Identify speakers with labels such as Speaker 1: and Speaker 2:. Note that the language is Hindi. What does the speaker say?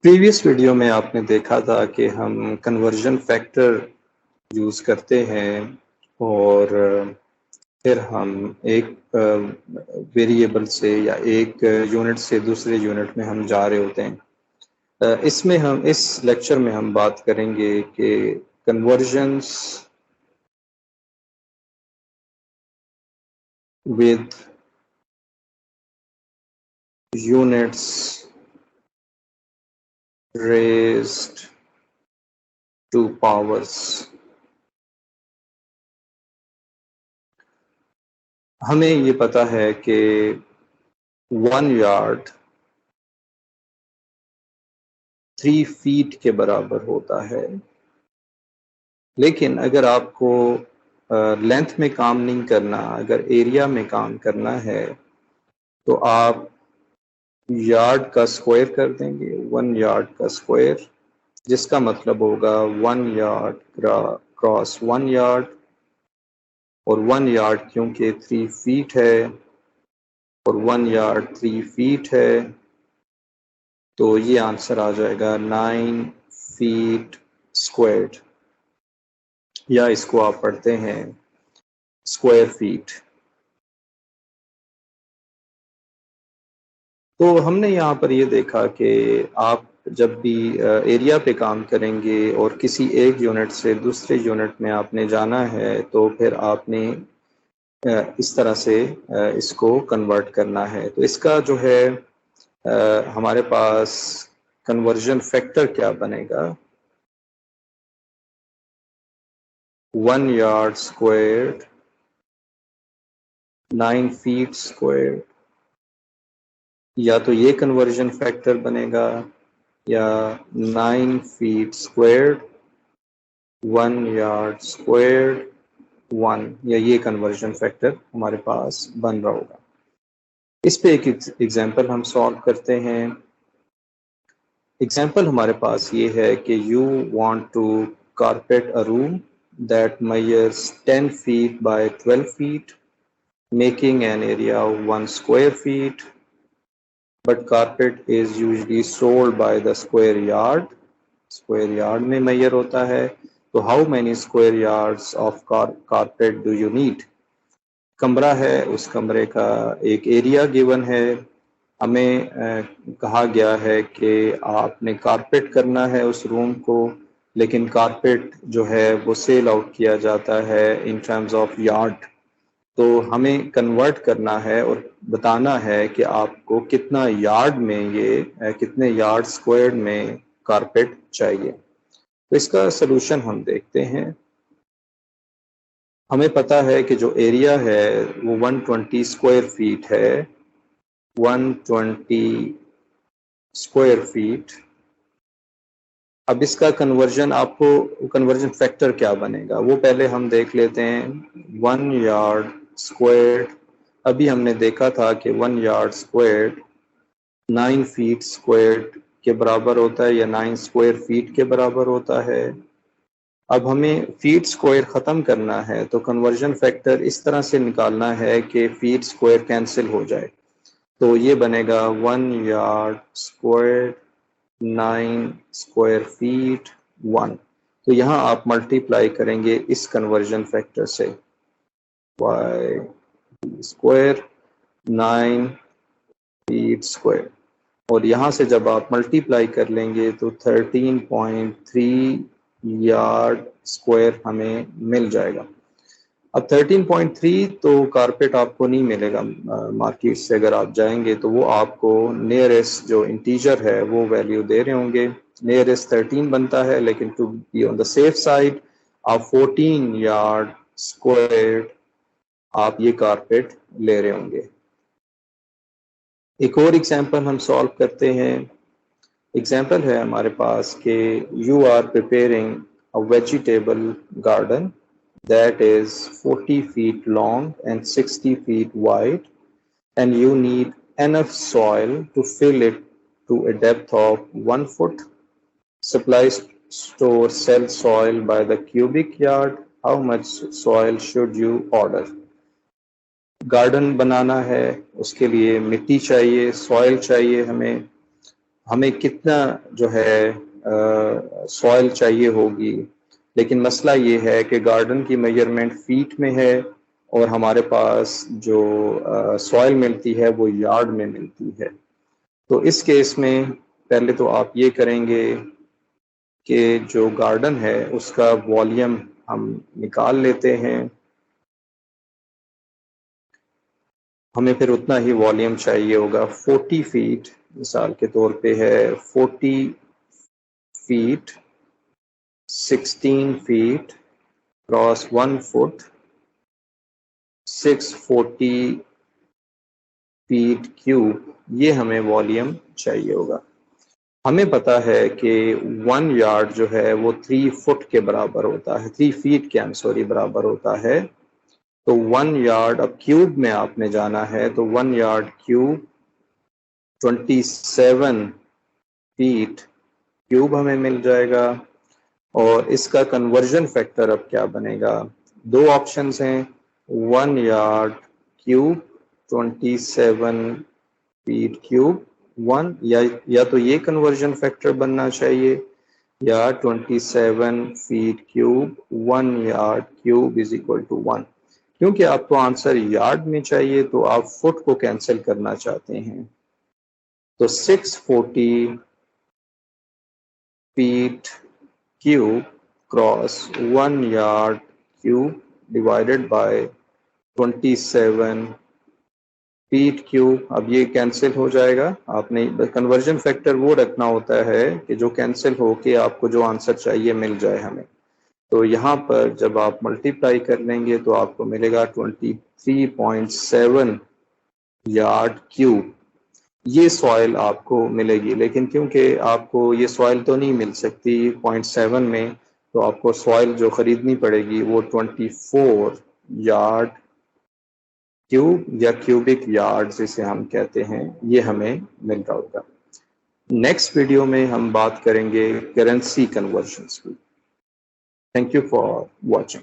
Speaker 1: प्रीवियस वीडियो में आपने देखा था कि हम कन्वर्जन फैक्टर यूज़ करते हैं और फिर हम एक वेरिएबल से या एक यूनिट से दूसरे यूनिट में हम जा रहे होते हैं। इसमें हम इस लेक्चर में हम बात करेंगे कि convergence with units raised two powers. हमें ये पता है कि 1 यार्ड 3 फीट के बराबर होता है, लेकिन अगर आपको लेंथ में काम नहीं करना, अगर एरिया में काम करना है तो आप यार्ड का स्क्वायर कर देंगे, 1 यार्ड का स्क्वायर, जिसका मतलब होगा 1 यार्ड क्रॉस 1 यार्ड, और 1 यार्ड क्योंकि 3 फीट है और 1 यार्ड 3 फीट है, तो ये आंसर आ जाएगा 9 फीट स्क्वायर्ड, या इसको आप पढ़ते हैं स्क्वायर फीट। तो हमने यहाँ पर ये देखा कि आप जब भी एरिया पे काम करेंगे और किसी एक यूनिट से दूसरे यूनिट में आपने जाना है, तो फिर आपने इस तरह से इसको कन्वर्ट करना है। तो इसका जो है हमारे पास कन्वर्जन फैक्टर क्या बनेगा, 1 यार्ड स्क्वायर्ड 9 फीट स्क्वायर्ड, या तो ये कन्वर्जन फैक्टर बनेगा या 9 फीट स्क्वायर्ड 1 यार्ड स्क्वायर्ड 1, या ये कन्वर्जन फैक्टर हमारे पास बन रहा होगा। इस पे एक एग्जांपल हम सॉल्व करते हैं। एग्जांपल हमारे पास ये है कि you want to carpet a room that measures 10 feet by 12 feet making an area of 1 square feet, but carpet is usually sold by the square yard. Square yard में measure होता है, तो how many square yards of carpet do you need? कमरा है, उस कमरे का एक एरिया गिवन है, हमें कहा गया है कि आपने कारपेट करना है उस रूम को, लेकिन कारपेट जो है वो सेल आउट किया जाता है इन टर्म्स ऑफ यार्ड। तो हमें कन्वर्ट करना है और बताना है कि आपको कितना यार्ड में ये कितने यार्ड स्क्वायर में कारपेट चाहिए। तो इसका सलूशन हम देखते हैं। हमें पता है कि जो एरिया है वो 120 स्क्वायर फीट है, 120 स्क्वायर फीट। अब इसका कन्वर्जन, आपको कन्वर्जन फैक्टर क्या बनेगा वो पहले हम देख लेते हैं। 1 यार्ड स्क्वायर, अभी हमने देखा था कि 1 यार्ड स्क्वायर 9 फीट स्क्वायर के बराबर होता है, या 9 स्क्वायर फीट के बराबर होता है। अब हमें फीट स्क्वायर ख़त्म करना है, तो कन्वर्जन फैक्टर इस तरह से निकालना है कि फीट स्क्वायर कैंसिल हो जाए। तो ये बनेगा 1 यार्ड स्क्वायर 9 स्क्वायर फीट 1। तो यहाँ आप मल्टीप्लाई करेंगे इस कन्वर्जन फैक्टर से, y स्क्वायर 9 फीट स्क्वायर, और यहाँ से जब आप मल्टीप्लाई कर लेंगे तो 13.3 यार्ड स्क्वायर हमें मिल जाएगा। अब 13.3 तो कारपेट आपको नहीं मिलेगा मार्केट से, अगर आप जाएंगे तो वो आपको नियरेस्ट जो इंटीजर है वो वैल्यू दे रहे होंगे। नियरेस्ट 13 बनता है, लेकिन to be on the safe side आप 14 यार्ड स्क्वायर आप ये कारपेट ले रहे होंगे। एक और एग्जांपल हम सॉल्व करते हैं। एग्जांपल है हमारे पास कि you are preparing a vegetable garden that is 40 feet long and 60 feet wide, and you need enough soil to fill it to a depth of 1 foot. Supply store sells soil by the cubic yard. How much soil should you order? Garden बनाना है, उसके लिए मिट्टी चाहिए, सॉइल चाहिए हमें। हमें कितना जो है सॉइल चाहिए होगी, लेकिन मसला ये है कि गार्डन की मेजरमेंट फीट में है और हमारे पास जो सॉइल मिलती है वो यार्ड में मिलती है। तो इस केस में पहले तो आप ये करेंगे कि जो गार्डन है उसका वॉल्यूम हम निकाल लेते हैं। हमें फिर उतना ही वॉल्यूम चाहिए होगा। 40 फीट मिसाल के तौर पे है, 40 feet 16 feet cross 1 foot 640 feet cube, ये हमें वॉल्यूम चाहिए होगा। हमें पता है कि 1 यार्ड जो है वो 3 फुट के बराबर होता है, 3 फीट के बराबर होता है। तो 1 यार्ड, अब क्यूब में आपने जाना है तो 1 यार्ड क्यूब 27 फीट क्यूब हमें मिल जाएगा। और इसका कन्वर्जन फैक्टर अब क्या बनेगा? दो ऑप्शंस हैं, 1 यार्ड क्यूब 27 फीट क्यूब 1, या तो ये कन्वर्जन फैक्टर बनना चाहिए या 27 feet cube 1 yard cube is equal to 1। क्योंकि आपको आंसर यार्ड में चाहिए तो आप फुट को कैंसिल करना चाहते हैं, तो 640 feet cube cross 1 yard cube divided by 27 feet cube. अब ये कैंसिल हो जाएगा। आपने कन्वर्जन फैक्टर वो रखना होता है कि जो कैंसिल हो के आपको जो आंसर चाहिए मिल जाए हमें। तो यहाँ पर जब आप मल्टीप्लाई कर लेंगे तो आपको मिलेगा 23.7 यार्ड क्यूब। ये सॉइल आपको मिलेगी, लेकिन क्योंकि आपको ये सॉइल तो नहीं मिल सकती 0.7 में, तो आपको सॉइल जो खरीदनी पड़ेगी वो 24 यार्ड क्यूब या क्यूबिक यार्ड जिसे हम कहते हैं, ये हमें मिल रहा होगा। नेक्स्ट वीडियो में हम बात करेंगे करेंसी कन्वर्जन्स की। Thank you for watching.